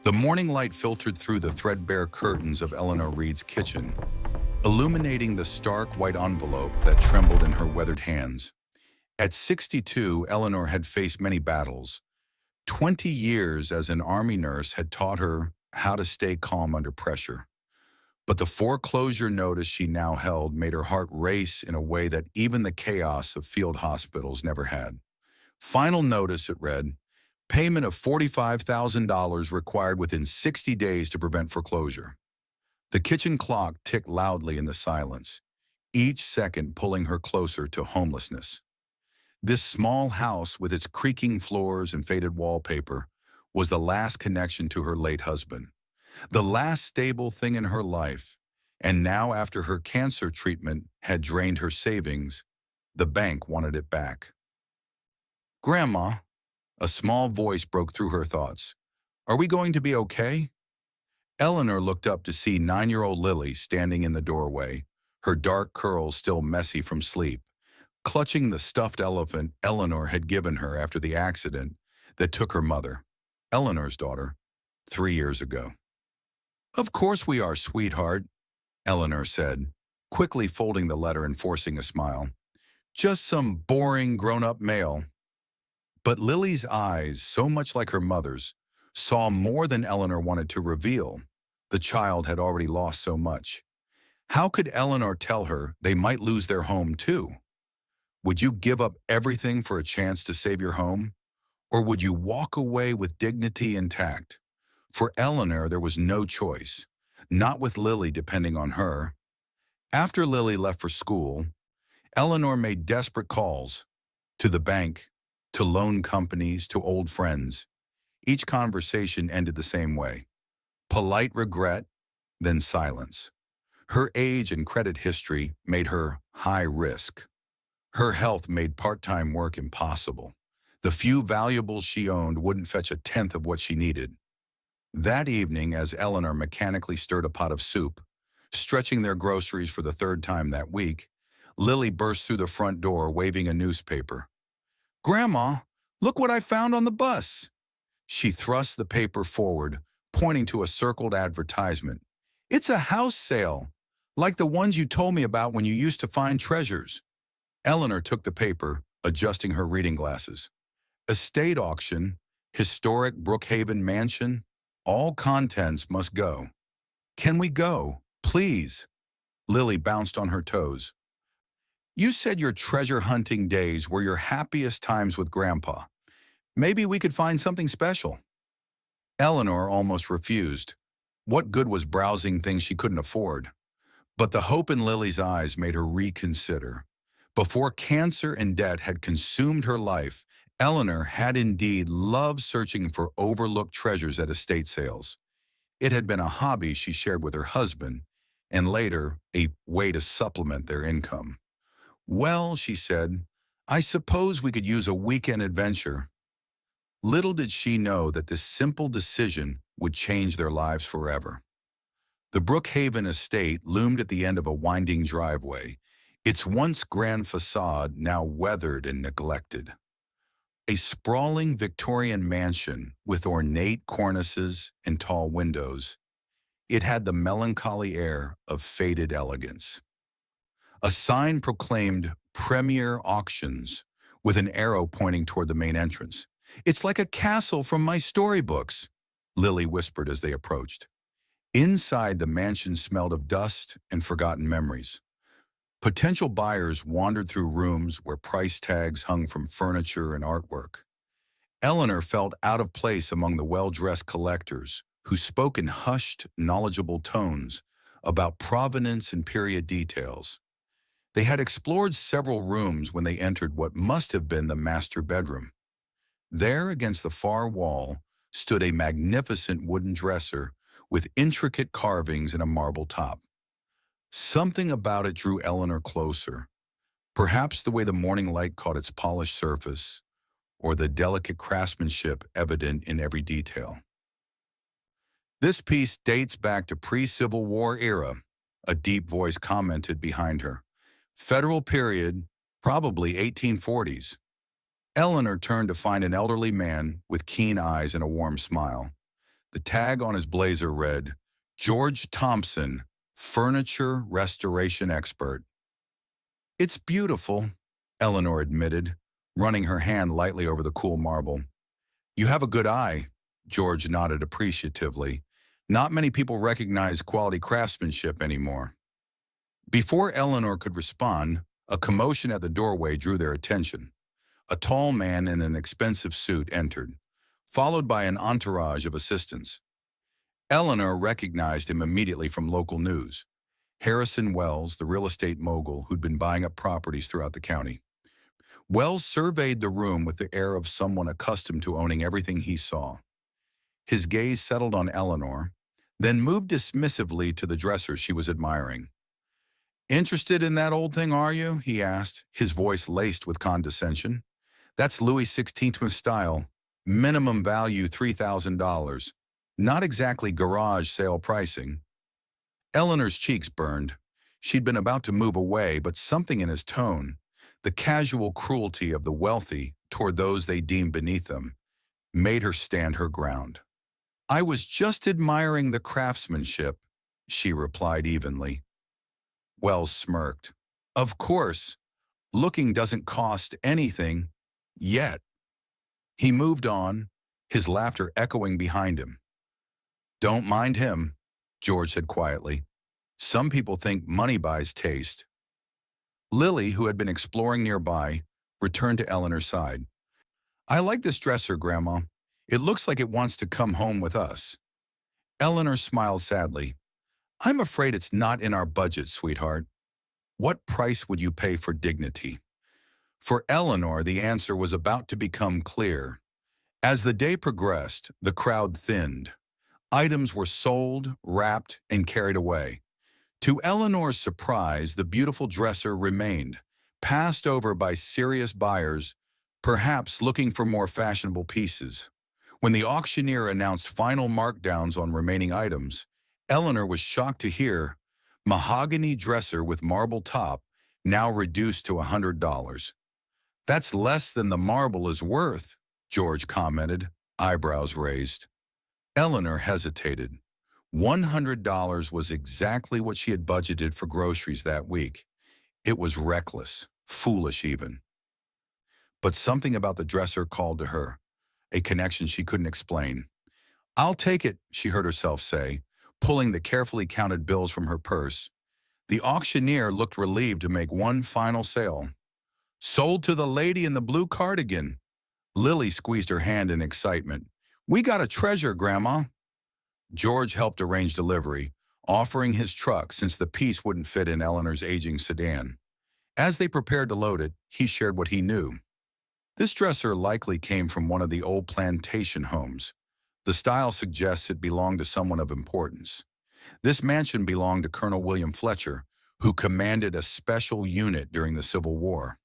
The morning light filtered through the threadbare curtains of Eleanor Reed's kitchen, illuminating the stark white envelope that trembled in her weathered hands. At 62, Eleanor had faced many battles. 20 years as an army nurse had taught her how to stay calm under pressure. But the foreclosure notice she now held made her heart race in a way that even the chaos of field hospitals never had. Final notice, it read, payment of $45,000 required within 60 days to prevent foreclosure. The kitchen clock ticked loudly in the silence, each second pulling her closer to homelessness. This small house with its creaking floors and faded wallpaper was the last connection to her late husband, the last stable thing in her life, and now after her cancer treatment had drained her savings, the bank wanted it back. "Grandma," a small voice broke through her thoughts. "Are we going to be okay?" Eleanor looked up to see 9-year-old Lily standing in the doorway, her dark curls still messy from sleep, clutching the stuffed elephant Eleanor had given her after the accident that took her mother, Eleanor's daughter, 3 years ago. "Of course we are, sweetheart," Eleanor said, quickly folding the letter and forcing a smile. "Just some boring grown-up mail." But Lily's eyes, so much like her mother's, saw more than Eleanor wanted to reveal. The child had already lost so much. How could Eleanor tell her they might lose their home too? Would you give up everything for a chance to save your home? Or would you walk away with dignity intact? For Eleanor, there was no choice, not with Lily depending on her. After Lily left for school, Eleanor made desperate calls to the bank, to loan companies, to old friends. Each conversation ended the same way: polite regret, then silence. Her age and credit history made her high risk. Her health made part-time work impossible. The few valuables she owned wouldn't fetch a tenth of what she needed. That evening, as Eleanor mechanically stirred a pot of soup, stretching their groceries for the third time that week, Lily burst through the front door waving a newspaper. "Grandma, look what I found on the bus." She thrust the paper forward, pointing to a circled advertisement. "It's a house sale, like the ones you told me about when you used to find treasures." Eleanor took the paper, adjusting her reading glasses. "Estate auction, historic Brookhaven mansion, all contents must go." "Can we go, please?" Lily bounced on her toes. "You said your treasure hunting days were your happiest times with Grandpa. Maybe we could find something special." Eleanor almost refused. What good was browsing things she couldn't afford? But the hope in Lily's eyes made her reconsider. Before cancer and debt had consumed her life, Eleanor had indeed loved searching for overlooked treasures at estate sales. It had been a hobby she shared with her husband, and later, a way to supplement their income. "Well," she said, "I suppose we could use a weekend adventure." Little did she know that this simple decision would change their lives forever. The Brookhaven estate loomed at the end of a winding driveway, its once grand facade now weathered and neglected. A sprawling Victorian mansion with ornate cornices and tall windows, it had the melancholy air of faded elegance. A sign proclaimed Premier Auctions with an arrow pointing toward the main entrance. "It's like a castle from my storybooks," Lily whispered as they approached. Inside, the mansion smelled of dust and forgotten memories. Potential buyers wandered through rooms where price tags hung from furniture and artwork. Eleanor felt out of place among the well-dressed collectors who spoke in hushed, knowledgeable tones about provenance and period details. They had explored several rooms when they entered what must have been the master bedroom. There, against the far wall, stood a magnificent wooden dresser with intricate carvings and a marble top. Something about it drew Eleanor closer, perhaps the way the morning light caught its polished surface, or the delicate craftsmanship evident in every detail. "This piece dates back to pre-Civil War era," a deep voice commented behind her. "Federal period, probably 1840s. Eleanor turned to find an elderly man with keen eyes and a warm smile. The tag on his blazer read, George Thompson, Furniture Restoration Expert. It's beautiful, Eleanor admitted, running her hand lightly over the cool marble. You have a good eye, George nodded appreciatively. Not many people recognize quality craftsmanship anymore. Before Eleanor could respond, a commotion at the doorway drew their attention. A tall man in an expensive suit entered, followed by an entourage of assistants. Eleanor recognized him immediately from local news. Harrison Wells, the real estate mogul who'd been buying up properties throughout the county. Wells surveyed the room with the air of someone accustomed to owning everything he saw. His gaze settled on Eleanor, then moved dismissively to the dresser she was admiring. Interested in that old thing, are you? He asked, his voice laced with condescension. That's Louis XVI style. Minimum value $3,000. Not exactly garage sale pricing. Eleanor's cheeks burned. She'd been about to move away, but something in his tone, the casual cruelty of the wealthy toward those they deemed beneath them, made her stand her ground. I was just admiring the craftsmanship, she replied evenly. Wells smirked. Of course, looking doesn't cost anything, yet. He moved on, his laughter echoing behind him. Don't mind him, George said quietly. Some people think money buys taste. Lily, who had been exploring nearby, returned to Eleanor's side. I like this dresser, Grandma. It looks like it wants to come home with us. Eleanor smiled sadly. I'm afraid it's not in our budget, sweetheart. What price would you pay for dignity? For Eleanor, the answer was about to become clear. As the day progressed, the crowd thinned. Items were sold, wrapped, and carried away. To Eleanor's surprise, the beautiful dresser remained, passed over by serious buyers, perhaps looking for more fashionable pieces. When the auctioneer announced final markdowns on remaining items, Eleanor was shocked to hear, mahogany dresser with marble top, now reduced to $100. That's less than the marble is worth, George commented, eyebrows raised. Eleanor hesitated. $100 was exactly what she had budgeted for groceries that week. It was reckless, foolish even. But something about the dresser called to her, a connection she couldn't explain. I'll take it, she heard herself say, pulling the carefully counted bills from her purse. The auctioneer looked relieved to make one final sale. Sold to the lady in the blue cardigan. Lily squeezed her hand in excitement. We got a treasure, Grandma. George helped arrange delivery, offering his truck since the piece wouldn't fit in Eleanor's aging sedan. As they prepared to load it, he shared what he knew. This dresser likely came from one of the old plantation homes. The style suggests it belonged to someone of importance. This mansion belonged to Colonel William Fletcher, who commanded a special unit during the Civil War.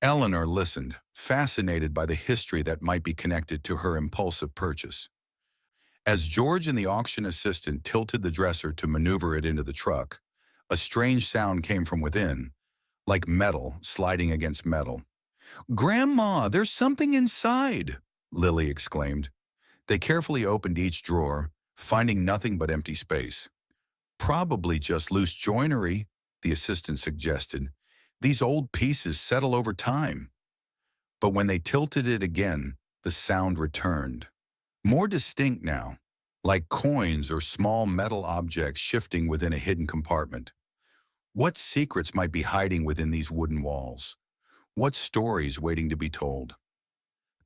Eleanor listened, fascinated by the history that might be connected to her impulsive purchase. As George and the auction assistant tilted the dresser to maneuver it into the truck, a strange sound came from within, like metal sliding against metal. Grandma, there's something inside, Lily exclaimed. They carefully opened each drawer, finding nothing but empty space. Probably just loose joinery, the assistant suggested. These old pieces settle over time. But when they tilted it again, the sound returned. More distinct now, like coins or small metal objects shifting within a hidden compartment. What secrets might be hiding within these wooden walls? What stories waiting to be told?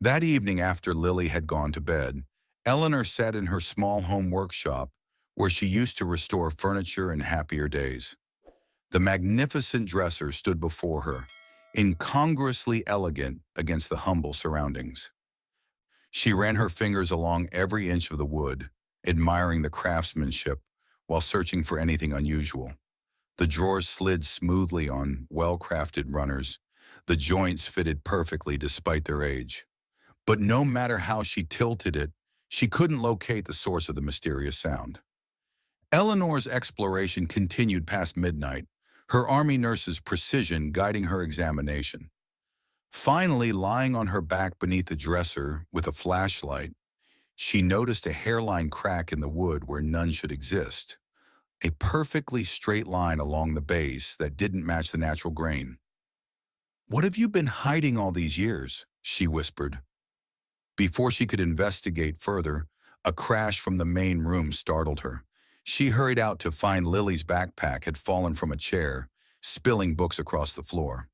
That evening after Lily had gone to bed, Eleanor sat in her small home workshop where she used to restore furniture in happier days. The magnificent dresser stood before her, incongruously elegant against the humble surroundings. She ran her fingers along every inch of the wood, admiring the craftsmanship while searching for anything unusual. The drawers slid smoothly on well-crafted runners. The joints fitted perfectly despite their age. But no matter how she tilted it, she couldn't locate the source of the mysterious sound. Eleanor's exploration continued past midnight, her army nurse's precision guiding her examination. Finally, lying on her back beneath the dresser with a flashlight, She noticed a hairline crack in the wood where none should exist, a perfectly straight line along the base that didn't match the natural grain. "What have you been hiding all these years?" she whispered. Before she could investigate further, a crash from the main room startled her. She hurried out to find Lily's backpack had fallen from a chair, spilling books across the floor.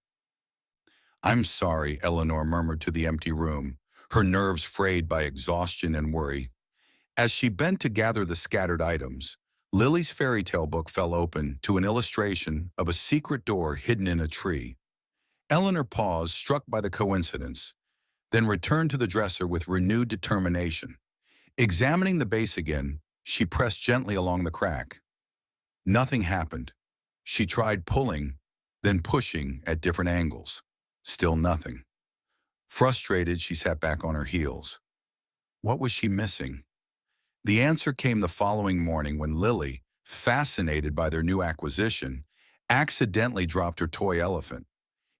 "I'm sorry," Eleanor murmured to the empty room, her nerves frayed by exhaustion and worry. As she bent to gather the scattered items, Lily's fairy tale book fell open to an illustration of a secret door hidden in a tree. Eleanor paused, struck by the coincidence, then returned to the dresser with renewed determination. Examining the base again, she pressed gently along the crack. Nothing happened. She tried pulling, then pushing at different angles. Still nothing. Frustrated, she sat back on her heels. What was she missing? The answer came the following morning when Lily, fascinated by their new acquisition, accidentally dropped her toy elephant.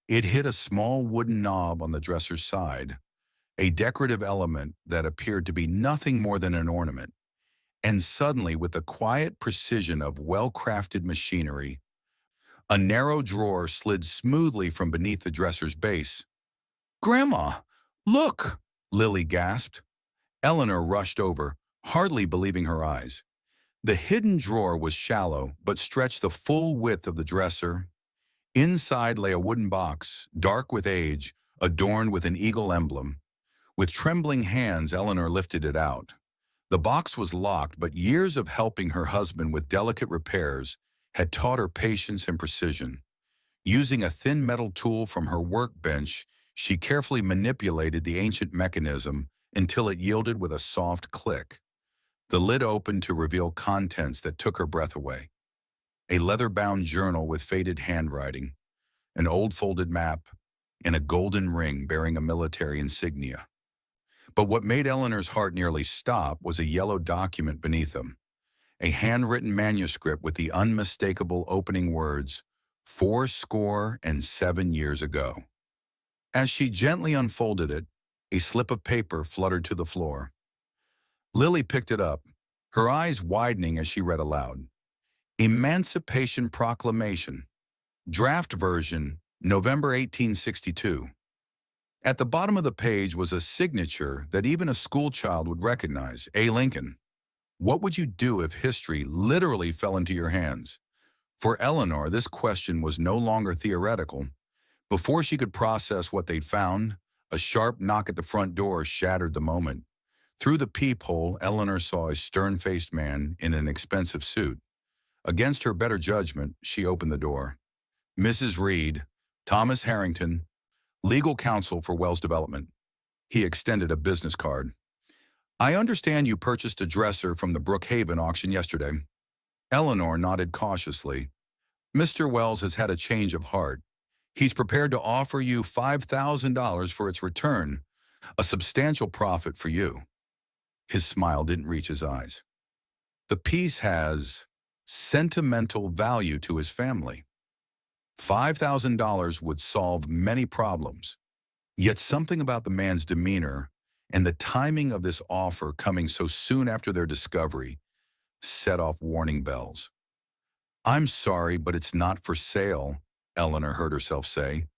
It hit a small wooden knob on the dresser's side, a decorative element that appeared to be nothing more than an ornament. And suddenly, with the quiet precision of well-crafted machinery, a narrow drawer slid smoothly from beneath the dresser's base. "Grandma, look!" Lily gasped. Eleanor rushed over, hardly believing her eyes. The hidden drawer was shallow, but stretched the full width of the dresser. Inside lay a wooden box, dark with age, adorned with an eagle emblem. With trembling hands, Eleanor lifted it out. The box was locked, but years of helping her husband with delicate repairs had taught her patience and precision. Using a thin metal tool from her workbench, she carefully manipulated the ancient mechanism until it yielded with a soft click. The lid opened to reveal contents that took her breath away. A leather-bound journal with faded handwriting, an old folded map, and a golden ring bearing a military insignia. But what made Eleanor's heart nearly stop was a yellow document beneath them, a handwritten manuscript with the unmistakable opening words, "Fourscore and 7 years ago." As she gently unfolded it, a slip of paper fluttered to the floor. Lily picked it up, her eyes widening as she read aloud. "Emancipation Proclamation, Draft Version, November 1862. At the bottom of the page was a signature that even a schoolchild would recognize, A. Lincoln. What would you do if history literally fell into your hands? For Eleanor, this question was no longer theoretical. Before she could process what they'd found, a sharp knock at the front door shattered the moment. Through the peephole, Eleanor saw a stern-faced man in an expensive suit. Against her better judgment, she opened the door. "Mrs. Reed, Thomas Harrington, legal counsel for Wells Development." He extended a business card. "I understand you purchased a dresser from the Brookhaven auction yesterday." Eleanor nodded cautiously. "Mr. Wells has had a change of heart. He's prepared to offer you $5,000 for its return, a substantial profit for you." His smile didn't reach his eyes. "The piece has sentimental value to his family. $5,000 would solve many problems. Yet something about the man's demeanor and the timing of this offer coming so soon after their discovery set off warning bells." "I'm sorry, but it's not for sale," Eleanor heard herself say.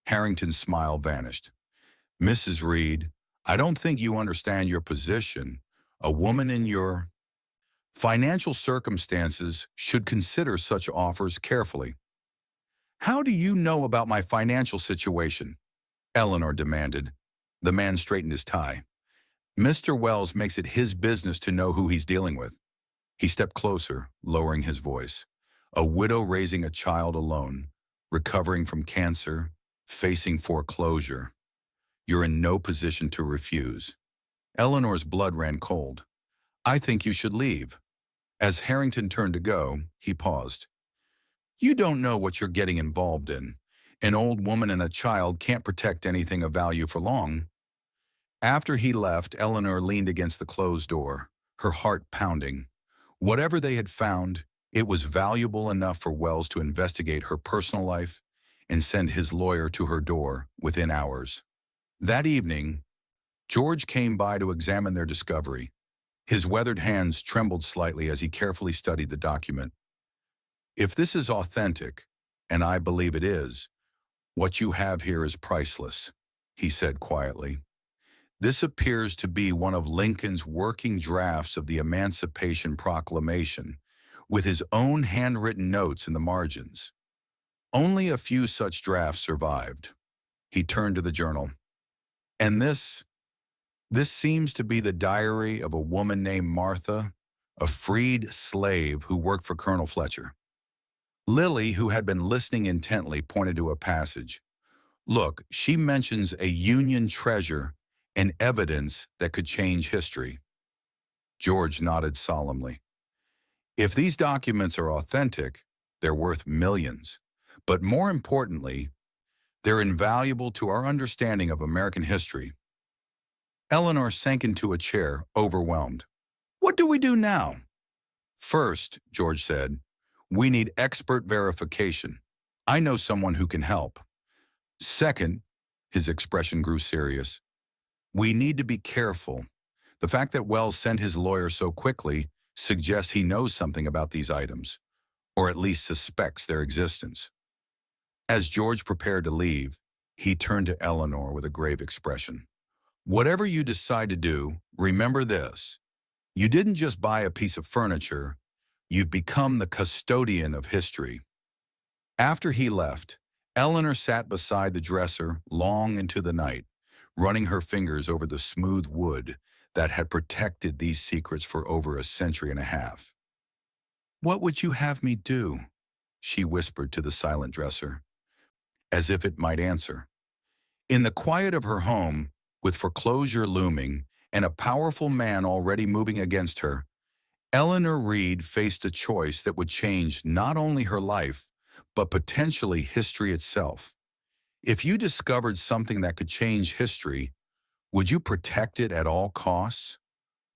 Harrington's smile vanished. "Mrs. Reed, I don't think you understand your position. A woman in your financial circumstances should consider such offers carefully." "How do you know about my financial situation?" Eleanor demanded. The man straightened his tie. "Mr. Wells makes it his business to know who he's dealing with." He stepped closer, lowering his voice. "A widow raising a child alone, recovering from cancer, facing foreclosure. You're in no position to refuse." Eleanor's blood ran cold. "I think you should leave." As Harrington turned to go, he paused. "You don't know what you're getting involved in. An old woman and a child can't protect anything of value for long." After he left, Eleanor leaned against the closed door, her heart pounding. Whatever they had found, it was valuable enough for Wells to investigate her personal life and send his lawyer to her door within hours. That evening, George came by to examine their discovery. His weathered hands trembled slightly as he carefully studied the document. If this is authentic, and I believe it is, what you have here is priceless, he said quietly. This appears to be one of Lincoln's working drafts of the Emancipation Proclamation, with his own handwritten notes in the margins. Only a few such drafts survived. He turned to the journal. And this seems to be the diary of a woman named Martha, a freed slave who worked for Colonel Fletcher. Lily, who had been listening intently, pointed to a passage. Look, she mentions a Union treasure and evidence that could change history. George nodded solemnly. If these documents are authentic, they're worth millions. But more importantly, they're invaluable to our understanding of American history. Eleanor sank into a chair, overwhelmed. What do we do now? First, George said, we need expert verification. I know someone who can help. Second, his expression grew serious. We need to be careful. The fact that Wells sent his lawyer so quickly suggests he knows something about these items, or at least suspects their existence. As George prepared to leave, he turned to Eleanor with a grave expression. Whatever you decide to do, remember this. You didn't just buy a piece of furniture, you've become the custodian of history. After he left, Eleanor sat beside the dresser long into the night, running her fingers over the smooth wood that had protected these secrets for over a century and a half. What would you have me do? She whispered to the silent dresser, as if it might answer. In the quiet of her home, with foreclosure looming and a powerful man already moving against her, Eleanor Reed faced a choice that would change not only her life, but potentially history itself. If you discovered something that could change history, would you protect it at all costs?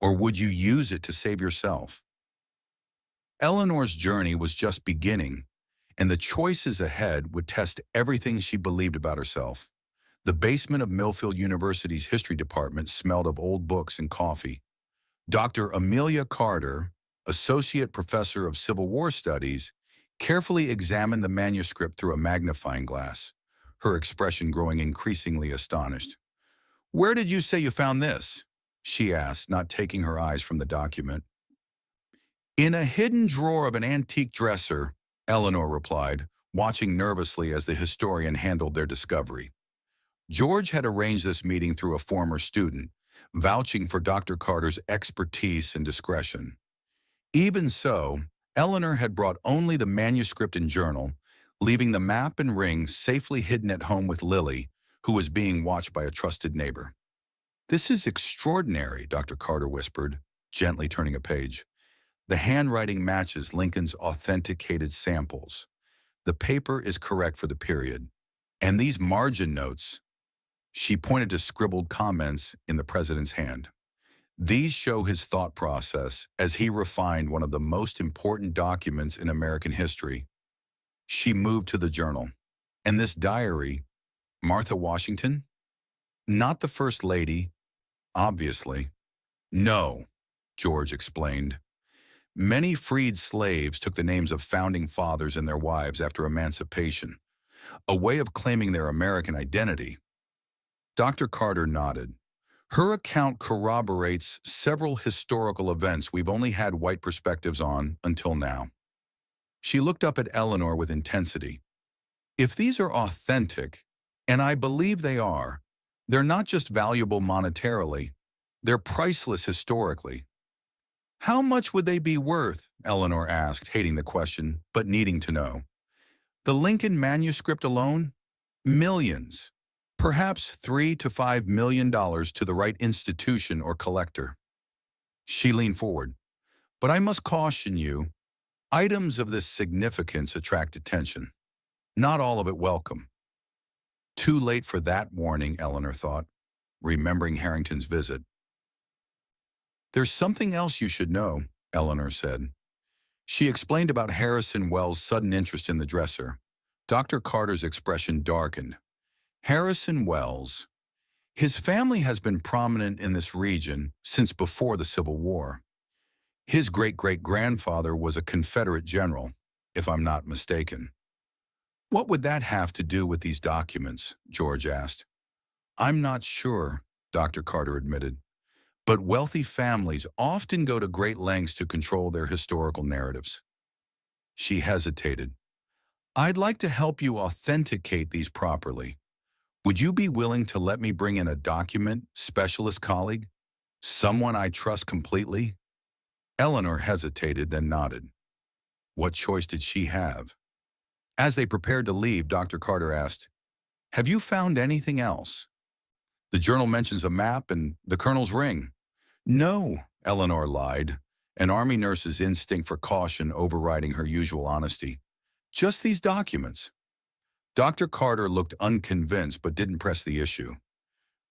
Or would you use it to save yourself? Eleanor's journey was just beginning, and the choices ahead would test everything she believed about herself. The basement of Millfield University's history department smelled of old books and coffee. Dr. Amelia Carter, associate professor of Civil War Studies, carefully examined the manuscript through a magnifying glass, her expression growing increasingly astonished. "Where did you say you found this?" she asked, not taking her eyes from the document. "In a hidden drawer of an antique dresser," Eleanor replied, watching nervously as the historian handled their discovery. George had arranged this meeting through a former student, vouching for Dr. Carter's expertise and discretion. Even so, Eleanor had brought only the manuscript and journal, leaving the map and ring safely hidden at home with Lily, who was being watched by a trusted neighbor. "This is extraordinary," Dr. Carter whispered, gently turning a page. "The handwriting matches Lincoln's authenticated samples. The paper is correct for the period. And these margin notes," she pointed to scribbled comments in the president's hand. "These show his thought process as he refined one of the most important documents in American history." She moved to the journal. "And this diary, Martha Washington? Not the First Lady, obviously." "No," George explained. "Many freed slaves took the names of founding fathers and their wives after emancipation, a way of claiming their American identity." Dr. Carter nodded. "Her account corroborates several historical events we've only had white perspectives on until now." She looked up at Eleanor with intensity. "If these are authentic, and I believe they are, they're not just valuable monetarily, they're priceless historically." "How much would they be worth?" Eleanor asked, hating the question, but needing to know. "The Lincoln manuscript alone? Millions. Perhaps $3 to $5 million to the right institution or collector." She leaned forward. "But I must caution you, items of this significance attract attention. Not all of it welcome." Too late for that warning, Eleanor thought, remembering Harrington's visit. "There's something else you should know," Eleanor said. She explained about Harrison Wells' sudden interest in the dresser. Dr. Carter's expression darkened. "Harrison Wells. His family has been prominent in this region since before the Civil War. His great-great-grandfather was a Confederate general, if I'm not mistaken. What would that have to do with these documents? George asked. I'm not sure, Dr. Carter admitted, but wealthy families often go to great lengths to control their historical narratives. She hesitated. I'd like to help you authenticate these properly. Would you be willing to let me bring in a document specialist colleague? Someone I trust completely? Eleanor hesitated, then nodded. What choice did she have? As they prepared to leave, Dr. Carter asked, have you found anything else? The journal mentions a map and the colonel's ring. No, Eleanor lied, an Army nurse's instinct for caution overriding her usual honesty. Just these documents. Dr. Carter looked unconvinced but didn't press the issue.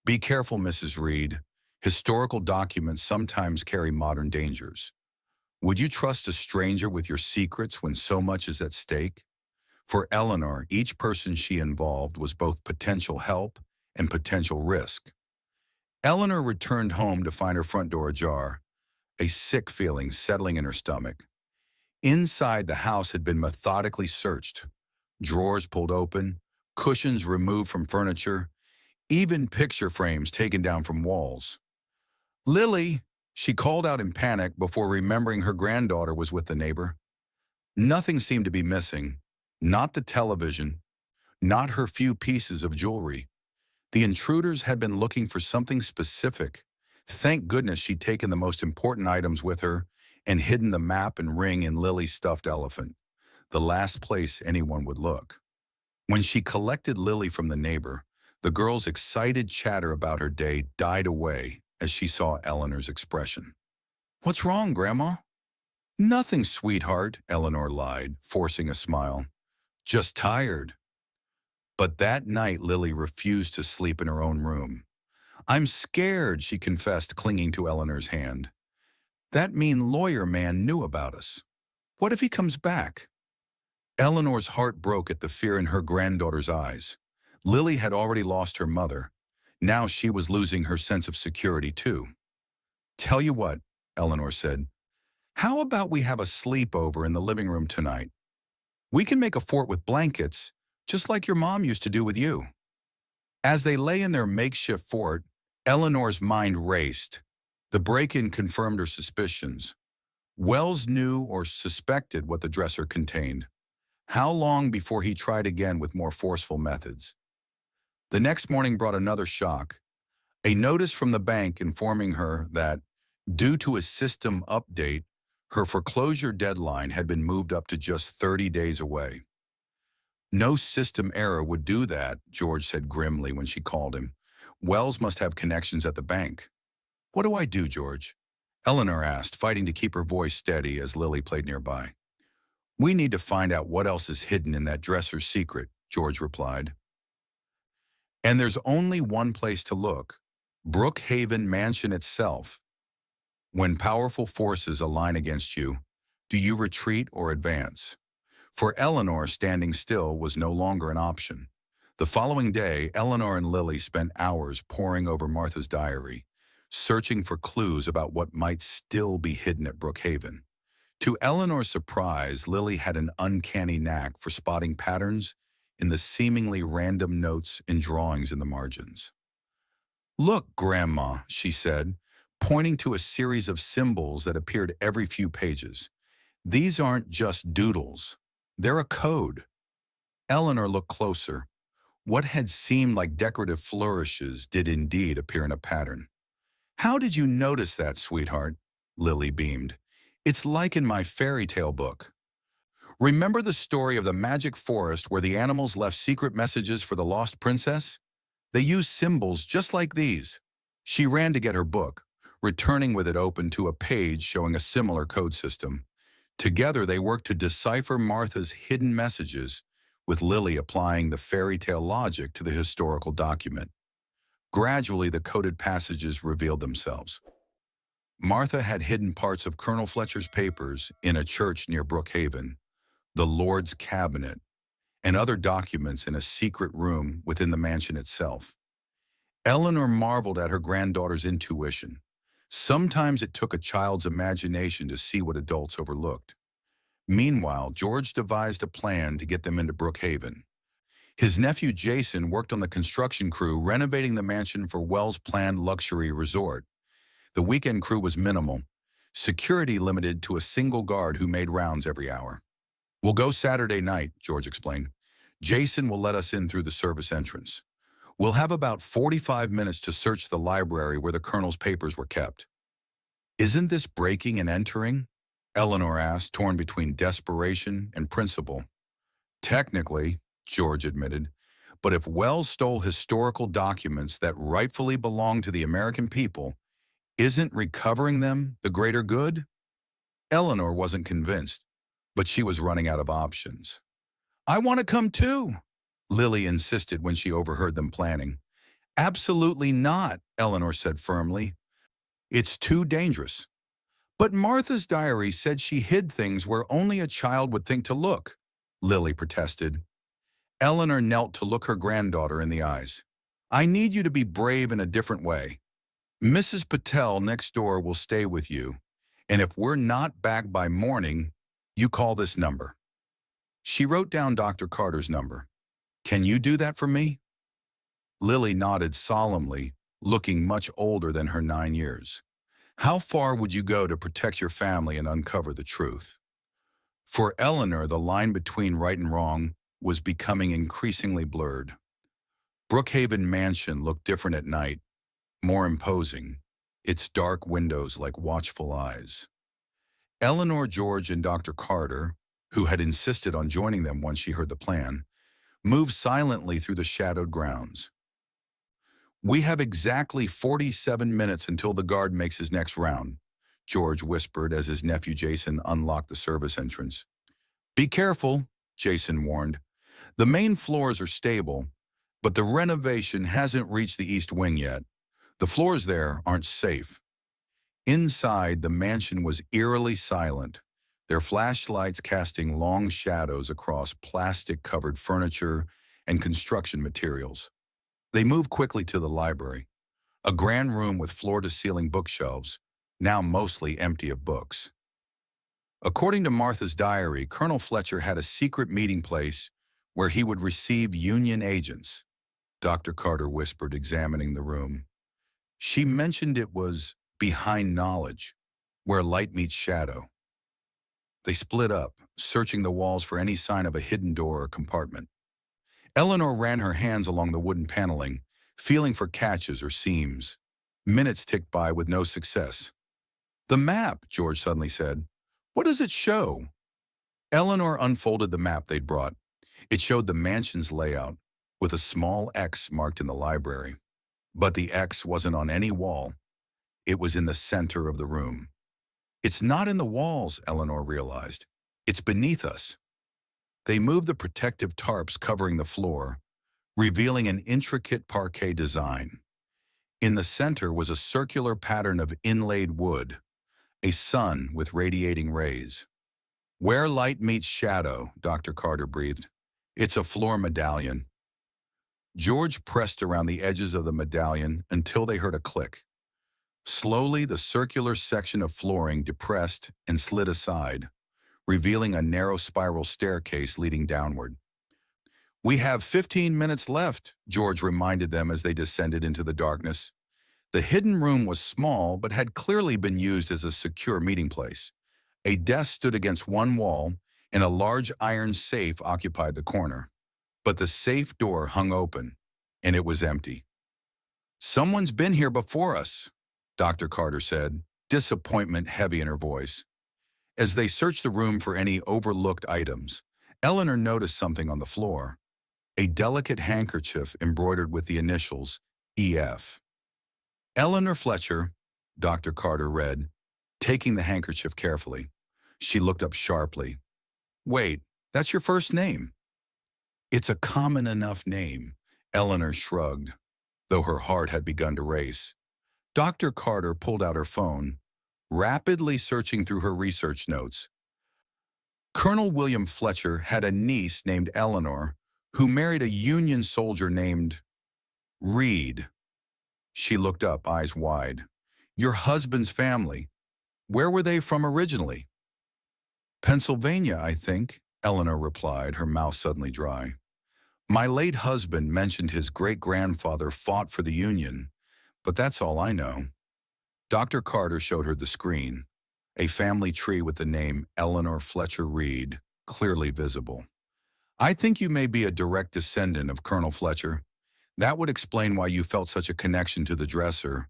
Be careful, Mrs. Reed. Historical documents sometimes carry modern dangers. Would you trust a stranger with your secrets when so much is at stake? For Eleanor, each person she involved was both potential help and potential risk. Eleanor returned home to find her front door ajar, a sick feeling settling in her stomach. Inside, the house had been methodically searched. Drawers pulled open, cushions removed from furniture, even picture frames taken down from walls. Lily, she called out in panic before remembering her granddaughter was with the neighbor. Nothing seemed to be missing, not the television, not her few pieces of jewelry. The intruders had been looking for something specific. Thank goodness she'd taken the most important items with her and hidden the map and ring in Lily's stuffed elephant, the last place anyone would look. When she collected Lily from the neighbor, the girl's excited chatter about her day died away as she saw Eleanor's expression. What's wrong, Grandma? Nothing, sweetheart, Eleanor lied, forcing a smile. Just tired. But that night, Lily refused to sleep in her own room. I'm scared, she confessed, clinging to Eleanor's hand. That mean lawyer man knew about us. What if he comes back? Eleanor's heart broke at the fear in her granddaughter's eyes. Lily had already lost her mother. Now she was losing her sense of security, too. Tell you what, Eleanor said. How about we have a sleepover in the living room tonight? We can make a fort with blankets, just like your mom used to do with you. As they lay in their makeshift fort, Eleanor's mind raced. The break-in confirmed her suspicions. Wells knew or suspected what the dresser contained. How long before he tried again with more forceful methods? The next morning brought another shock. A notice from the bank informing her that, due to a system update, her foreclosure deadline had been moved up to just 30 days away. No system error would do that, George said grimly when she called him. Wells must have connections at the bank. What do I do, George? Eleanor asked, fighting to keep her voice steady as Lily played nearby. We need to find out what else is hidden in that dresser's secret, George replied. And there's only one place to look, Brookhaven Mansion itself. When powerful forces align against you, do you retreat or advance? For Eleanor, standing still was no longer an option. The following day, Eleanor and Lily spent hours poring over Martha's diary, searching for clues about what might still be hidden at Brookhaven. To Eleanor's surprise, Lily had an uncanny knack for spotting patterns in the seemingly random notes and drawings in the margins. Look, Grandma, she said, pointing to a series of symbols that appeared every few pages. These aren't just doodles. They're a code. Eleanor looked closer. What had seemed like decorative flourishes did indeed appear in a pattern. How did you notice that, sweetheart? Lily beamed. It's like in my fairy tale book. Remember the story of the magic forest where the animals left secret messages for the lost princess? They used symbols just like these. She ran to get her book, returning with it open to a page showing a similar code system. Together, they worked to decipher Martha's hidden messages, with Lily applying the fairy tale logic to the historical document. Gradually, the coded passages revealed themselves. Martha had hidden parts of Colonel Fletcher's papers in a church near Brookhaven, the Lord's cabinet, and other documents in a secret room within the mansion itself. Eleanor marveled at her granddaughter's intuition. Sometimes it took a child's imagination to see what adults overlooked. Meanwhile, George devised a plan to get them into Brookhaven. His nephew Jason worked on the construction crew renovating the mansion for Wells' planned luxury resort. The weekend crew was minimal, security limited to a single guard who made rounds every hour. "We'll go Saturday night," George explained. "Jason will let us in through the service entrance. We'll have about 45 minutes to search the library where the colonel's papers were kept." "Isn't this breaking and entering?" Eleanor asked, torn between desperation and principle. "Technically," George admitted, "but if Wells stole historical documents that rightfully belong to the American people, isn't recovering them the greater good?" Eleanor wasn't convinced, but she was running out of options. "I want to come too," Lily insisted when she overheard them planning. "Absolutely not," Eleanor said firmly. "It's too dangerous." "But Martha's diary said she hid things where only a child would think to look," Lily protested. Eleanor knelt to look her granddaughter in the eyes. "I need you to be brave in a different way. Mrs. Patel next door will stay with you, and if we're not back by morning, you call this number." She wrote down Dr. Carter's number. "Can you do that for me?" Lily nodded solemnly, looking much older than her 9 years. "How far would you go to protect your family and uncover the truth?" For Eleanor, the line between right and wrong was becoming increasingly blurred. Brookhaven Mansion looked different at night, more imposing, its dark windows like watchful eyes. Eleanor, George, and Dr. Carter, who had insisted on joining them once she heard the plan, moved silently through the shadowed grounds. "We have exactly 47 minutes until the guard makes his next round," George whispered as his nephew Jason unlocked the service entrance. "Be careful," Jason warned. "The main floors are stable, but the renovation hasn't reached the east wing yet. The floors there aren't safe." Inside, the mansion was eerily silent, their flashlights casting long shadows across plastic-covered furniture and construction materials. They moved quickly to the library, a grand room with floor-to-ceiling bookshelves, now mostly empty of books. According to Martha's diary, Colonel Fletcher had a secret meeting place where he would receive Union agents, Dr. Carter whispered, examining the room. "She mentioned it was behind knowledge, where light meets shadow." They split up, searching the walls for any sign of a hidden door or compartment. Eleanor ran her hands along the wooden paneling, feeling for catches or seams. Minutes ticked by with no success. "The map," George suddenly said. "What does it show?" Eleanor unfolded the map they'd brought. It showed the mansion's layout, with a small X marked in the library. But the X wasn't on any wall. It was in the center of the room. "It's not in the walls," Eleanor realized. "It's beneath us." They moved the protective tarps covering the floor, revealing an intricate parquet design. In the center was a circular pattern of inlaid wood, a sun with radiating rays. "Where light meets shadow," Dr. Carter breathed. "It's a floor medallion." George pressed around the edges of the medallion until they heard a click. Slowly, the circular section of flooring depressed and slid aside, revealing a narrow spiral staircase leading downward. "We have 15 minutes left," George reminded them as they descended into the darkness. The hidden room was small but had clearly been used as a secure meeting place. A desk stood against one wall, and a large iron safe occupied the corner. But the safe door hung open, and it was empty. "Someone's been here before us," Dr. Carter said, disappointment heavy in her voice. As they searched the room for any overlooked items, Eleanor noticed something on the floor. A delicate handkerchief embroidered with the initials EF. "Eleanor Fletcher," Dr. Carter read, taking the handkerchief carefully. She looked up sharply. "Wait, that's your first name?" "It's a common enough name," Eleanor shrugged, though her heart had begun to race. Dr. Carter pulled out her phone, rapidly searching through her research notes. Colonel William Fletcher had a niece named Eleanor who married a Union soldier named Reed. She looked up, eyes wide. Your husband's family. Where were they from originally? Pennsylvania, I think, Eleanor replied, her mouth suddenly dry. My late husband mentioned his great-grandfather fought for the Union, but that's all I know. Dr. Carter showed her the screen, a family tree with the name Eleanor Fletcher Reed, clearly visible. I think you may be a direct descendant of Colonel Fletcher. That would explain why you felt such a connection to the dresser.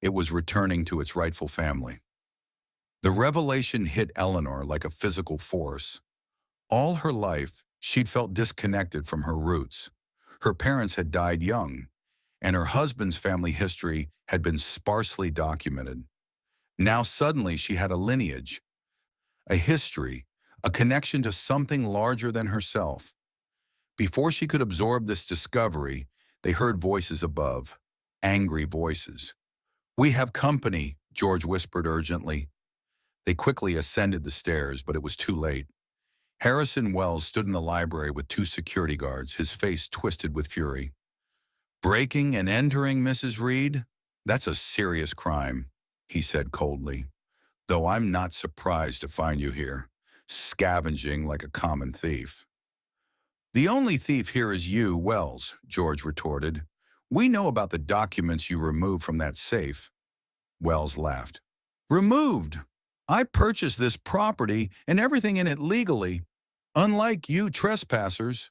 It was returning to its rightful family. The revelation hit Eleanor like a physical force. All her life, she'd felt disconnected from her roots. Her parents had died young, and her husband's family history had been sparsely documented. Now suddenly she had a lineage, a history, a connection to something larger than herself. Before she could absorb this discovery, they heard voices above, angry voices. We have company, George whispered urgently. They quickly ascended the stairs, but it was too late. Harrison Wells stood in the library with two security guards, his face twisted with fury. Breaking and entering, Mrs. Reed? That's a serious crime, he said coldly. Though I'm not surprised to find you here, scavenging like a common thief. The only thief here is you, Wells, George retorted. We know about the documents you removed from that safe. Wells laughed. Removed? I purchased this property and everything in it legally, unlike you trespassers.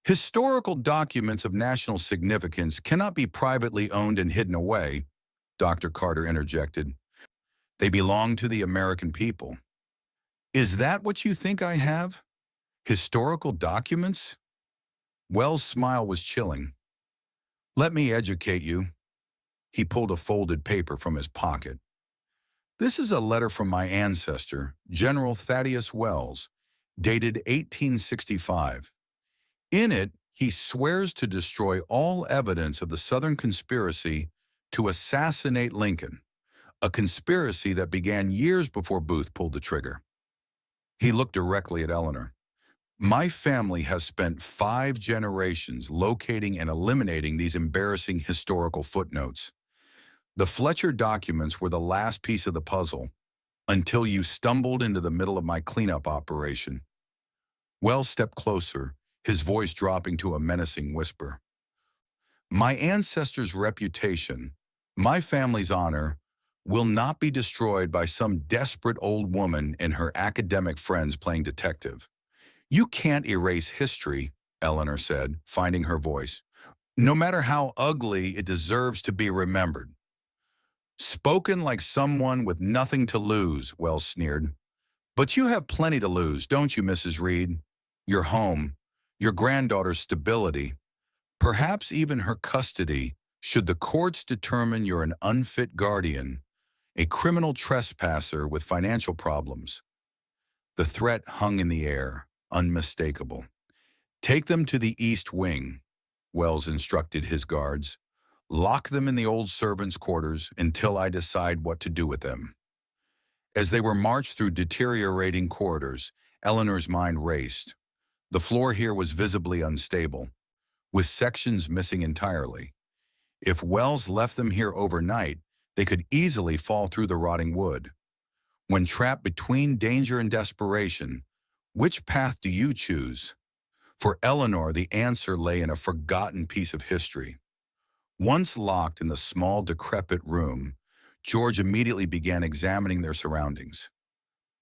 Historical documents of national significance cannot be privately owned and hidden away, Dr. Carter interjected. They belong to the American people. Is that what you think I have? Historical documents? Wells' smile was chilling. Let me educate you. He pulled a folded paper from his pocket. This is a letter from my ancestor, General Thaddeus Wells, dated 1865. In it, he swears to destroy all evidence of the Southern conspiracy to assassinate Lincoln, a conspiracy that began years before Booth pulled the trigger. He looked directly at Eleanor. My family has spent 5 generations locating and eliminating these embarrassing historical footnotes. The Fletcher documents were the last piece of the puzzle, until you stumbled into the middle of my cleanup operation. Wells stepped closer, his voice dropping to a menacing whisper. My ancestors' reputation, my family's honor, will not be destroyed by some desperate old woman and her academic friends playing detective. You can't erase history, Eleanor said, finding her voice. No matter how ugly, it deserves to be remembered. Spoken like someone with nothing to lose, Wells sneered. But you have plenty to lose, don't you, Mrs. Reed? Your home, your granddaughter's stability, perhaps even her custody, should the courts determine you're an unfit guardian, a criminal trespasser with financial problems. The threat hung in the air, unmistakable. Take them to the East Wing, Wells instructed his guards. Lock them in the old servants' quarters until I decide what to do with them. As they were marched through deteriorating corridors, Eleanor's mind raced. The floor here was visibly unstable, with sections missing entirely. If Wells left them here overnight, they could easily fall through the rotting wood. When trapped between danger and desperation, which path do you choose? For Eleanor, the answer lay in a forgotten piece of history. Once locked in the small, decrepit room, George immediately began examining their surroundings.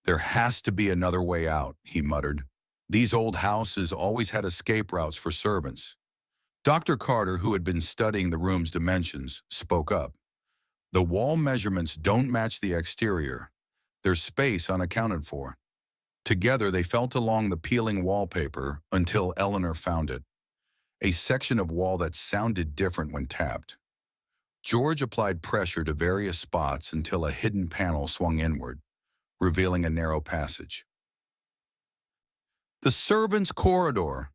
There has to be another way out, he muttered. These old houses always had escape routes for servants. Dr. Carter, who had been studying the room's dimensions, spoke up. The wall measurements don't match the exterior. There's space unaccounted for. Together, they felt along the peeling wallpaper until Eleanor found it, a section of wall that sounded different when tapped. George applied pressure to various spots until a hidden panel swung inward, revealing a narrow passage. The servants' corridor,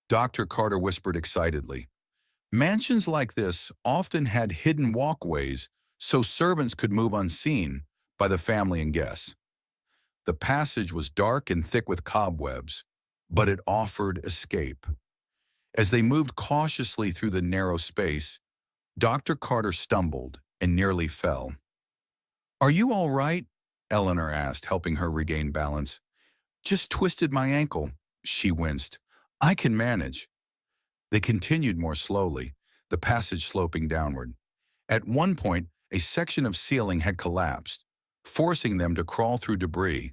Dr. Carter whispered excitedly. Mansions like this often had hidden walkways so servants could move unseen by the family and guests. The passage was dark and thick with cobwebs, but it offered escape. As they moved cautiously through the narrow space, Dr. Carter stumbled and nearly fell. "Are you all right?" Eleanor asked, helping her regain balance. "Just twisted my ankle," she winced. "I can manage." They continued more slowly, the passage sloping downward. At one point, a section of ceiling had collapsed, forcing them to crawl through debris.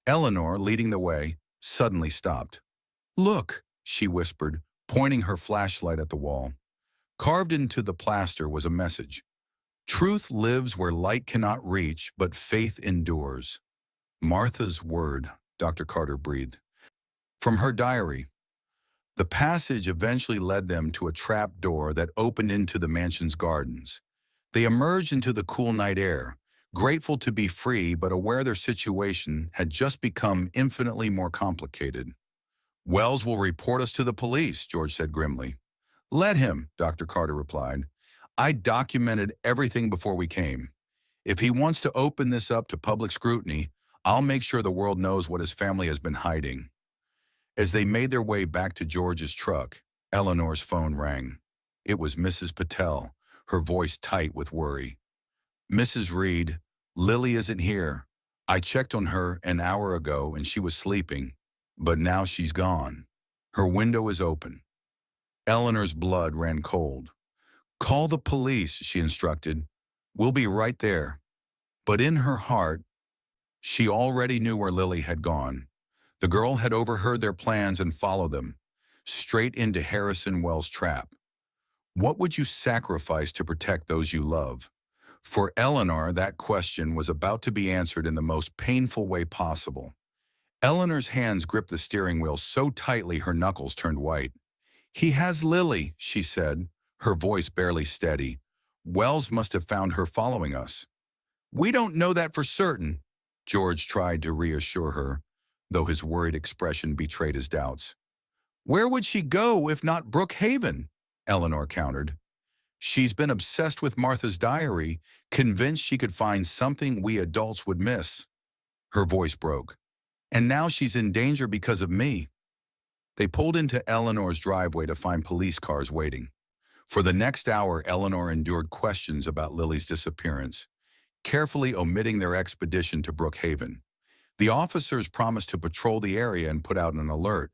Eleanor, leading the way, suddenly stopped. "Look," she whispered, pointing her flashlight at the wall. Carved into the plaster was a message. "Truth lives where light cannot reach, but faith endures." Martha's word, Dr. Carter breathed. From her diary, the passage eventually led them to a trap door that opened into the mansion's gardens. They emerged into the cool night air, grateful to be free but aware their situation had just become infinitely more complicated. "Wells will report us to the police," George said grimly. "Let him," Dr. Carter replied. "I documented everything before we came. If he wants to open this up to public scrutiny, I'll make sure the world knows what his family has been hiding." As they made their way back to George's truck, Eleanor's phone rang. It was Mrs. Patel, her voice tight with worry. "Mrs. Reed, Lily isn't here. I checked on her an hour ago and she was sleeping, but now she's gone. Her window is open." Eleanor's blood ran cold. "Call the police," she instructed. "We'll be right there." But in her heart, she already knew where Lily had gone. The girl had overheard their plans and followed them, straight into Harrison Wells' trap. What would you sacrifice to protect those you love? For Eleanor, that question was about to be answered in the most painful way possible. Eleanor's hands gripped the steering wheel so tightly her knuckles turned white. "He has Lily," she said, her voice barely steady. "Wells must have found her following us." "We don't know that for certain," George tried to reassure her, though his worried expression betrayed his doubts. "Where would she go if not Brookhaven?" Eleanor countered. "She's been obsessed with Martha's diary, convinced she could find something we adults would miss." Her voice broke. "And now she's in danger because of me." They pulled into Eleanor's driveway to find police cars waiting. For the next hour, Eleanor endured questions about Lily's disappearance, carefully omitting their expedition to Brookhaven. The officers promised to patrol the area and put out an alert,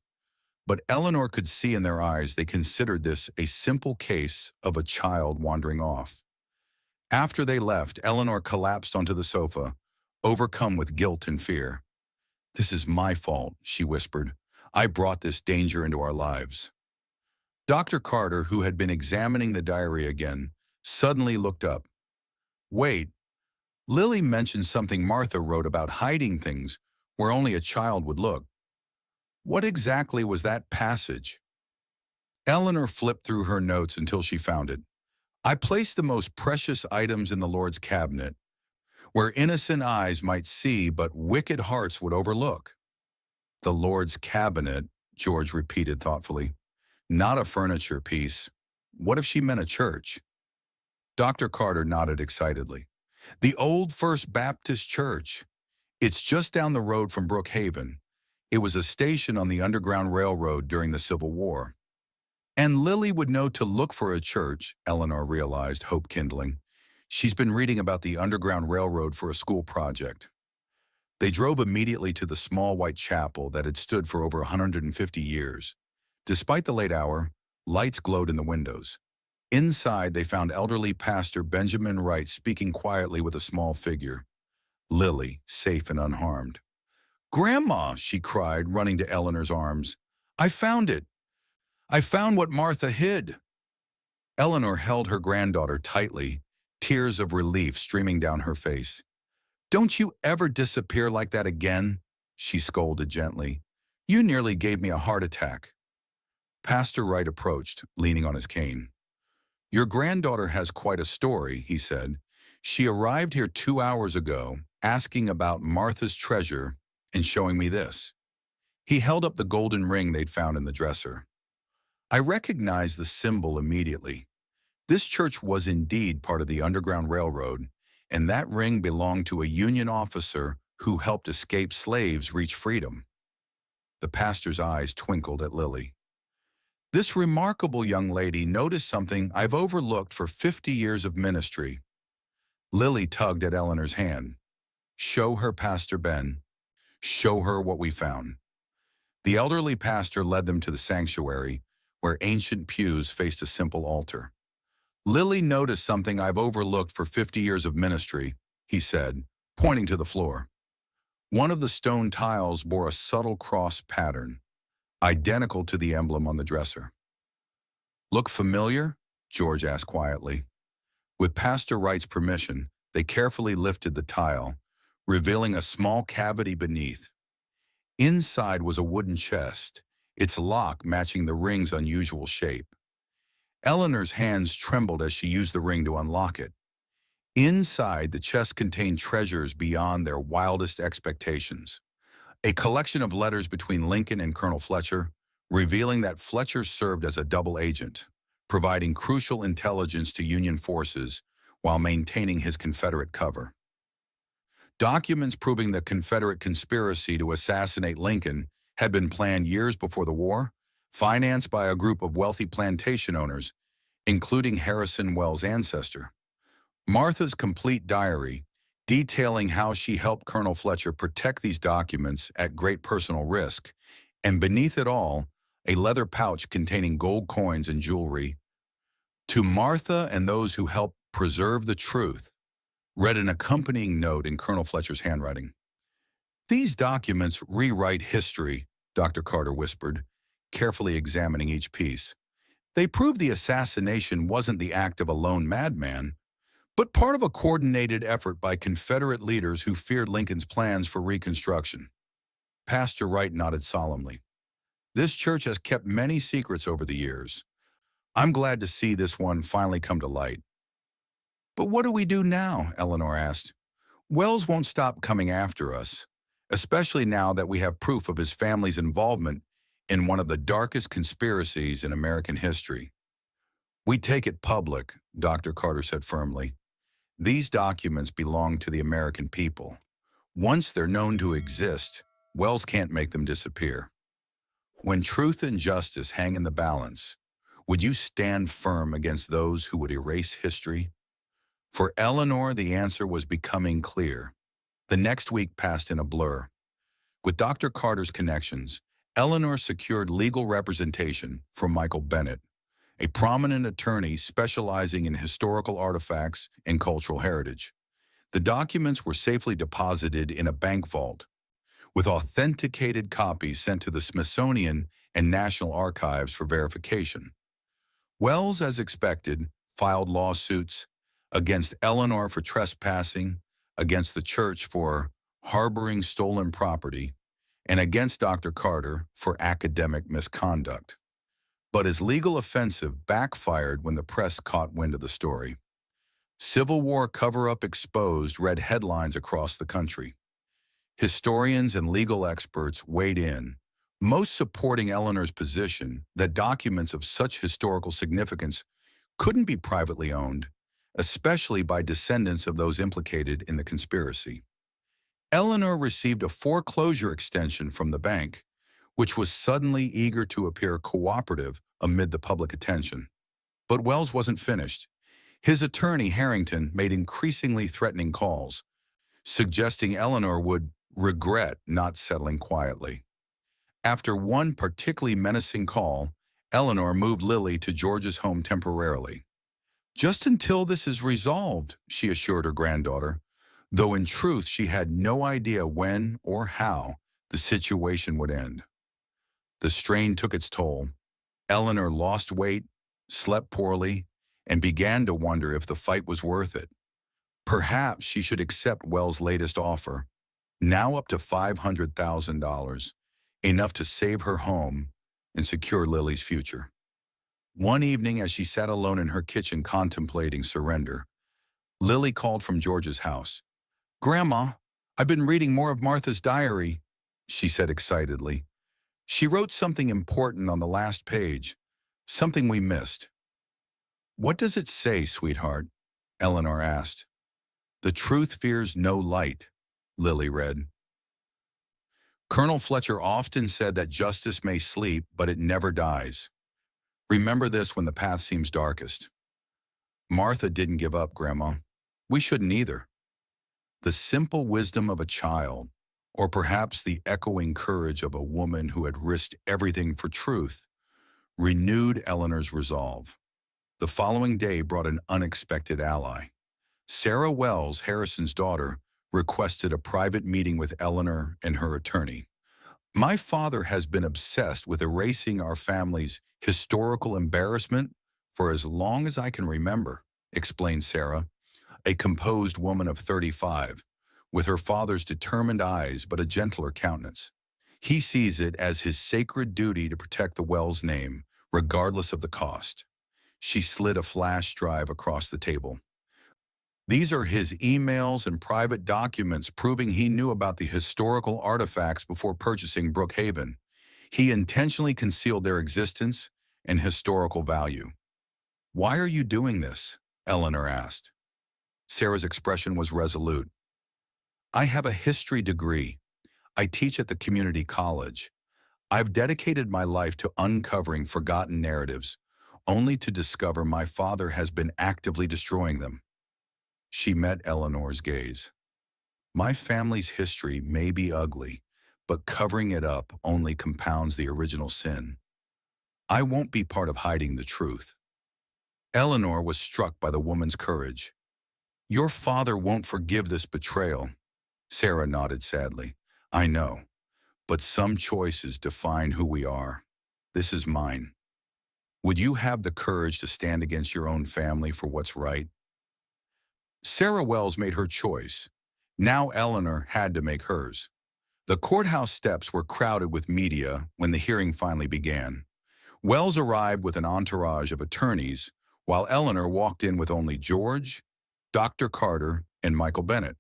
but Eleanor could see in their eyes they considered this a simple case of a child wandering off. After they left, Eleanor collapsed onto the sofa, overcome with guilt and fear. "This is my fault," she whispered. "I brought this danger into our lives." Dr. Carter, who had been examining the diary again, suddenly looked up. "Wait, Lily mentioned something Martha wrote about hiding things where only a child would look. What exactly was that passage?" Eleanor flipped through her notes until she found it. "I placed the most precious items in the Lord's cabinet, where innocent eyes might see but wicked hearts would overlook." "The Lord's cabinet," George repeated thoughtfully. "Not a furniture piece. What if she meant a church?" Dr. Carter nodded excitedly. "The old First Baptist Church. It's just down the road from Brookhaven. It was a station on the Underground Railroad during the Civil War." "And Lily would know to look for a church," Eleanor realized, hope kindling. "She's been reading about the Underground Railroad for a school project." They drove immediately to the small white chapel that had stood for over 150 years. Despite the late hour, lights glowed in the windows. Inside, they found elderly pastor Benjamin Wright speaking quietly with a small figure. Lily, safe and unharmed. "Grandma," she cried, running to Eleanor's arms. "I found it. I found what Martha hid." Eleanor held her granddaughter tightly, tears of relief streaming down her face. "Don't you ever disappear like that again," she scolded gently. "You nearly gave me a heart attack." Pastor Wright approached, leaning on his cane. "Your granddaughter has quite a story," he said. "She arrived here 2 hours ago, asking about Martha's treasure and showing me this." He held up the golden ring they'd found in the dresser. "I recognized the symbol immediately. This church was indeed part of the Underground Railroad, and that ring belonged to a Union officer who helped escaped slaves reach freedom." The pastor's eyes twinkled at Lily. This remarkable young lady noticed something I've overlooked for 50 years of ministry. Lily tugged at Eleanor's hand. Show her Pastor Ben. Show her what we found. The elderly pastor led them to the sanctuary, where ancient pews faced a simple altar. Lily noticed something I've overlooked for 50 years of ministry, he said, pointing to the floor. One of the stone tiles bore a subtle cross pattern, identical to the emblem on the dresser. Look familiar? George asked quietly. With Pastor Wright's permission, they carefully lifted the tile, revealing a small cavity beneath. Inside was a wooden chest, its lock matching the ring's unusual shape. Eleanor's hands trembled as she used the ring to unlock it. Inside, the chest contained treasures beyond their wildest expectations. A collection of letters between Lincoln and Colonel Fletcher, revealing that Fletcher served as a double agent, providing crucial intelligence to Union forces while maintaining his Confederate cover. Documents proving the Confederate conspiracy to assassinate Lincoln had been planned years before the war, financed by a group of wealthy plantation owners, including Harrison Wells' ancestor. Martha's complete diary, detailing how she helped Colonel Fletcher protect these documents at great personal risk, and beneath it all, a leather pouch containing gold coins and jewelry. To Martha and those who helped preserve the truth, read an accompanying note in Colonel Fletcher's handwriting. These documents rewrite history, Dr. Carter whispered, carefully examining each piece. They prove the assassination wasn't the act of a lone madman, but part of a coordinated effort by Confederate leaders who feared Lincoln's plans for Reconstruction. Pastor Wright nodded solemnly. This church has kept many secrets over the years. I'm glad to see this one finally come to light. But what do we do now? Eleanor asked. Wells won't stop coming after us, especially now that we have proof of his family's involvement in one of the darkest conspiracies in American history. We take it public, Dr. Carter said firmly. These documents belong to the American people. Once they're known to exist, Wells can't make them disappear. When truth and justice hang in the balance, would you stand firm against those who would erase history? For Eleanor, the answer was becoming clear. The next week passed in a blur. With Dr. Carter's connections, Eleanor secured legal representation from Michael Bennett, a prominent attorney specializing in historical artifacts and cultural heritage. The documents were safely deposited in a bank vault, with authenticated copies sent to the Smithsonian and National Archives for verification. Wells, as expected, filed lawsuits against Eleanor for trespassing, against the church for harboring stolen property, and against Dr. Carter for academic misconduct. But his legal offensive backfired when the press caught wind of the story. Civil War cover-up exposed read headlines across the country. Historians and legal experts weighed in, most supporting Eleanor's position that documents of such historical significance couldn't be privately owned, especially by descendants of those implicated in the conspiracy. Eleanor received a foreclosure extension from the bank, which was suddenly eager to appear cooperative amid the public attention. But Wells wasn't finished. His attorney, Harrington, made increasingly threatening calls, suggesting Eleanor would regret not settling quietly. After one particularly menacing call, Eleanor moved Lily to George's home temporarily. Just until this is resolved, she assured her granddaughter, though in truth she had no idea when or how the situation would end. The strain took its toll. Eleanor lost weight, slept poorly, and began to wonder if the fight was worth it. Perhaps she should accept Wells' latest offer, now up to $500,000, enough to save her home and secure Lily's future. One evening, as she sat alone in her kitchen contemplating surrender, Lily called from George's house. "Grandma, I've been reading more of Martha's diary," she said excitedly. "She wrote something important on the last page, something we missed." "What does it say, sweetheart?" Eleanor asked. "The truth fears no light," Lily read. "Colonel Fletcher often said that justice may sleep, but it never dies. Remember this when the path seems darkest. Martha didn't give up, Grandma. We shouldn't either. The simple wisdom of a child, or perhaps the echoing courage of a woman who had risked everything for truth, renewed Eleanor's resolve. The following day brought an unexpected ally. Sarah Wells, Harrison's daughter, requested a private meeting with Eleanor and her attorney. My father has been obsessed with erasing our family's historical embarrassment for as long as I can remember, explained Sarah, a composed woman of 35, with her father's determined eyes but a gentler countenance. He sees it as his sacred duty to protect the Wells name, regardless of the cost. She slid a flash drive across the table. These are his emails and private documents proving he knew about the historical artifacts before purchasing Brookhaven. He intentionally concealed their existence and historical value. Why are you doing this? Eleanor asked. Sarah's expression was resolute. I have a history degree. I teach at the community college. I've dedicated my life to uncovering forgotten narratives, only to discover my father has been actively destroying them. She met Eleanor's gaze. My family's history may be ugly, but covering it up only compounds the original sin. I won't be part of hiding the truth. Eleanor was struck by the woman's courage. Your father won't forgive this betrayal. Sarah nodded sadly. I know, but some choices define who we are. This is mine. Would you have the courage to stand against your own family for what's right? Sarah Wells made her choice. Now Eleanor had to make hers. The courthouse steps were crowded with media when the hearing finally began. Wells arrived with an entourage of attorneys, while Eleanor walked in with only George, Dr. Carter, and Michael Bennett.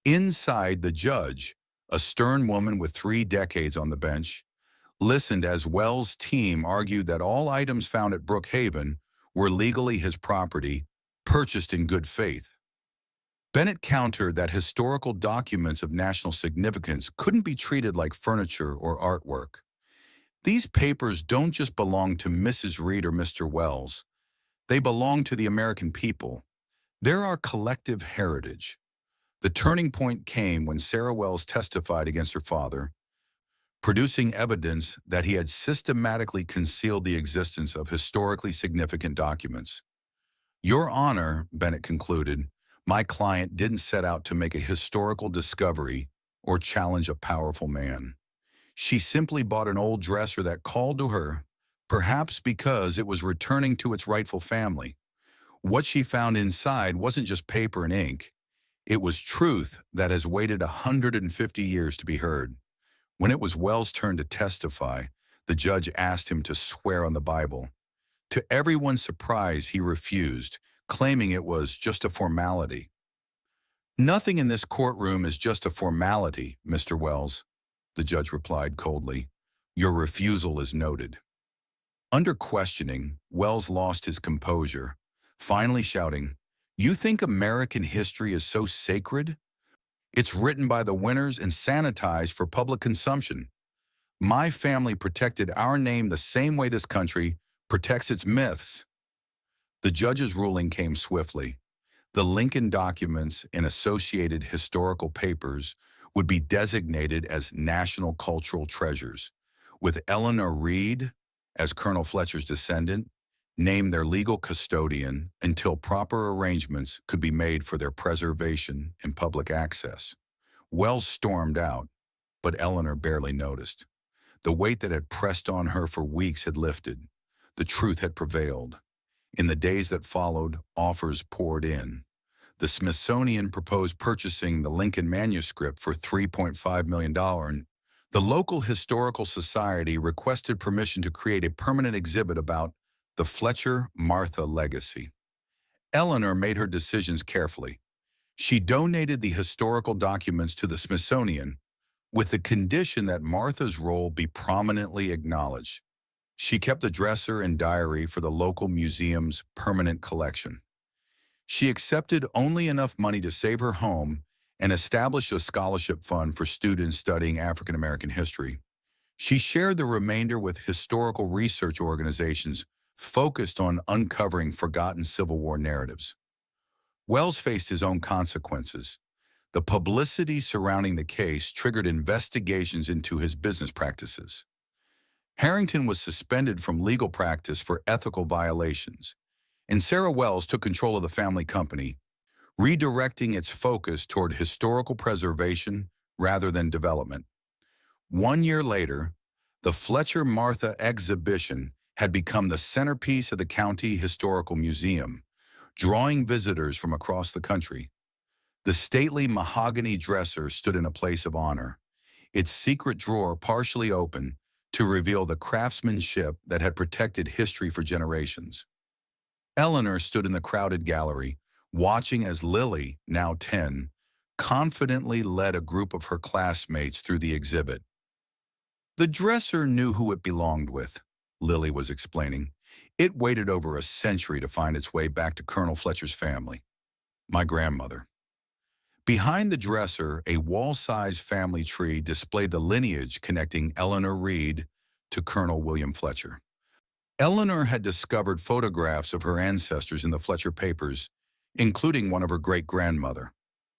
Inside, the judge, a stern woman with 3 decades on the bench, listened as Wells' team argued that all items found at Brookhaven were legally his property, purchased in good faith. Bennett countered that historical documents of national significance couldn't be treated like furniture or artwork. These papers don't just belong to Mrs. Reed or Mr. Wells. They belong to the American people. They're our collective heritage. The turning point came when Sarah Wells testified against her father, producing evidence that he had systematically concealed the existence of historically significant documents. Your Honor, Bennett concluded, my client didn't set out to make a historical discovery or challenge a powerful man. She simply bought an old dresser that called to her, perhaps because it was returning to its rightful family. What she found inside wasn't just paper and ink. It was truth that has waited 150 years to be heard. When it was Wells' turn to testify, the judge asked him to swear on the Bible. To everyone's surprise, he refused, claiming it was just a formality. Nothing in this courtroom is just a formality, Mr. Wells, the judge replied coldly. Your refusal is noted. Under questioning, Wells lost his composure, finally shouting, You think American history is so sacred? It's written by the winners and sanitized for public consumption. My family protected our name the same way this country protects its myths. The judge's ruling came swiftly. The Lincoln documents and associated historical papers would be designated as national cultural treasures, with Eleanor Reed, as Colonel Fletcher's descendant, named their legal custodian until proper arrangements could be made for their preservation and public access. Wells stormed out, but Eleanor barely noticed. The weight that had pressed on her for weeks had lifted. The truth had prevailed. In the days that followed, offers poured in. The Smithsonian proposed purchasing the Lincoln manuscript for $3.5 million. The local historical society requested permission to create a permanent exhibit about the Fletcher-Martha legacy. Eleanor made her decisions carefully. She donated the historical documents to the Smithsonian with the condition that Martha's role be prominently acknowledged. She kept the dresser and diary for the local museum's permanent collection. She accepted only enough money to save her home and established a scholarship fund for students studying African American history. She shared the remainder with historical research organizations focused on uncovering forgotten Civil War narratives. Wells faced his own consequences. The publicity surrounding the case triggered investigations into his business practices. Harrington was suspended from legal practice for ethical violations, and Sarah Wells took control of the family company, redirecting its focus toward historical preservation rather than development. 1 year later, the Fletcher Martha exhibition had become the centerpiece of the County Historical Museum, drawing visitors from across the country. The stately mahogany dresser stood in a place of honor, its secret drawer partially open to reveal the craftsmanship that had protected history for generations. Eleanor stood in the crowded gallery, watching as Lily, now 10, confidently led a group of her classmates through the exhibit. The dresser knew who it belonged with, Lily was explaining. It waited over a century to find its way back to Colonel Fletcher's family, my grandmother. Behind the dresser, a wall-sized family tree displayed the lineage connecting Eleanor Reed to Colonel William Fletcher. Eleanor had discovered photographs of her ancestors in the Fletcher papers, including one of her great-grandmother,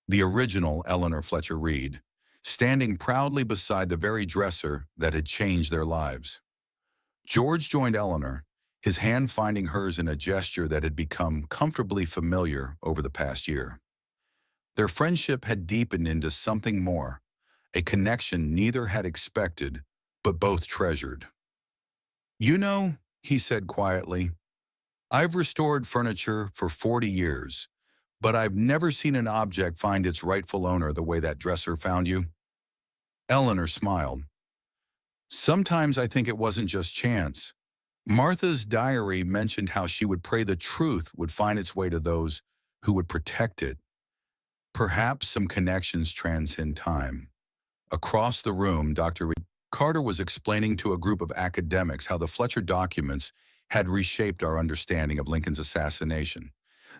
the original Eleanor Fletcher Reed, standing proudly beside the very dresser that had changed their lives. George joined Eleanor, his hand finding hers in a gesture that had become comfortably familiar over the past year. Their friendship had deepened into something more, a connection neither had expected, but both treasured. "You know," he said quietly, "I've restored furniture for 40 years, but I've never seen an object find its rightful owner the way that dresser found you." Eleanor smiled. "Sometimes I think it wasn't just chance. Martha's diary mentioned how she would pray the truth would find its way to those who would protect it. Perhaps some connections transcend time." Across the room, Dr. Carter was explaining to a group of academics how the Fletcher documents had reshaped our understanding of Lincoln's assassination.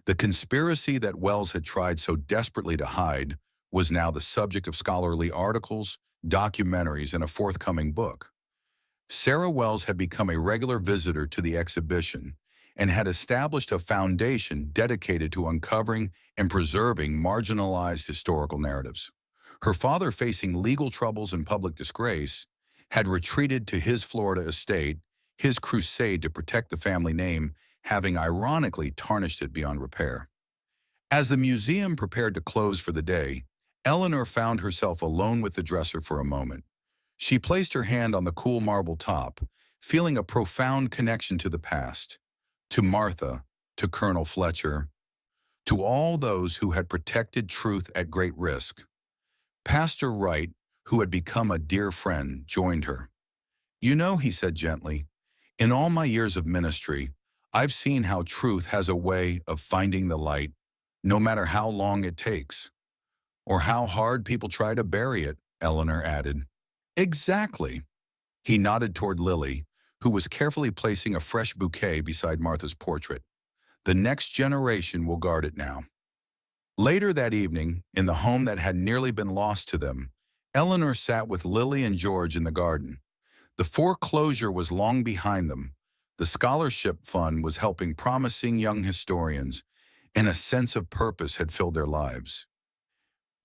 The conspiracy that Wells had tried so desperately to hide was now the subject of scholarly articles, documentaries, and a forthcoming book. Sarah Wells had become a regular visitor to the exhibition and had established a foundation dedicated to uncovering and preserving marginalized historical narratives. Her father, facing legal troubles and public disgrace, had retreated to his Florida estate, his crusade to protect the family name having ironically tarnished it beyond repair. As the museum prepared to close for the day, Eleanor found herself alone with the dresser for a moment. She placed her hand on the cool marble top, feeling a profound connection to the past, to Martha, to Colonel Fletcher, to all those who had protected truth at great risk. Pastor Wright, who had become a dear friend, joined her. "You know," he said gently, "in all my years of ministry, I've seen how truth has a way of finding the light, no matter how long it takes. Or how hard people try to bury it," Eleanor added. "Exactly." He nodded toward Lily, who was carefully placing a fresh bouquet beside Martha's portrait. "The next generation will guard it now." Later that evening, in the home that had nearly been lost to them, Eleanor sat with Lily and George in the garden. The foreclosure was long behind them. The scholarship fund was helping promising young historians, and a sense of purpose had filled their lives.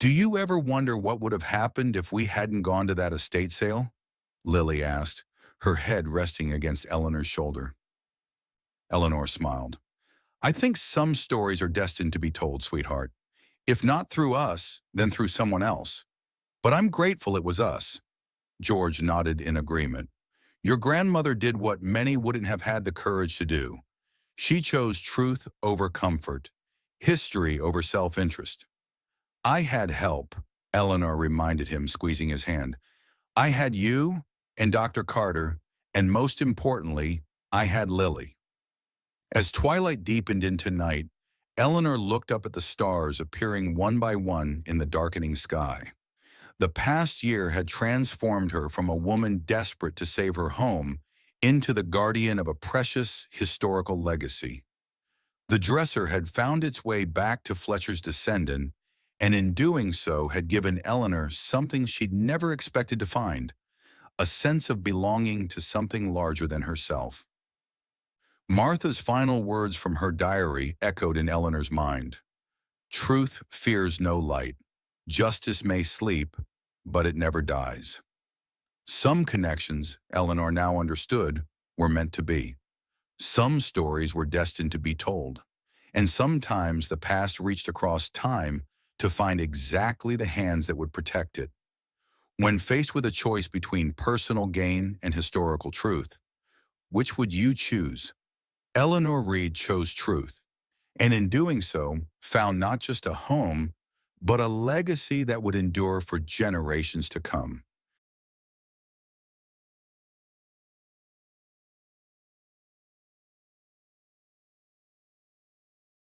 "Do you ever wonder what would have happened if we hadn't gone to that estate sale?" Lily asked, her head resting against Eleanor's shoulder. Eleanor smiled. "I think some stories are destined to be told, sweetheart. If not through us, then through someone else. But I'm grateful it was us." George nodded in agreement. "Your grandmother did what many wouldn't have had the courage to do. She chose truth over comfort, history over self-interest." "I had help," Eleanor reminded him, squeezing his hand. "I had you and Dr. Carter, and most importantly, I had Lily." As twilight deepened into night, Eleanor looked up at the stars appearing one by one in the darkening sky. The past year had transformed her from a woman desperate to save her home into the guardian of a precious historical legacy. The dresser had found its way back to Fletcher's descendant, and in doing so had given Eleanor something she'd never expected to find, a sense of belonging to something larger than herself. Martha's final words from her diary echoed in Eleanor's mind. Truth fears no light. Justice may sleep, but it never dies. Some connections, Eleanor now understood, were meant to be. Some stories were destined to be told. And sometimes the past reached across time to find exactly the hands that would protect it. When faced with a choice between personal gain and historical truth, which would you choose? Eleanor Reed chose truth, and in doing so, found not just a home, but a legacy that would endure for generations to come.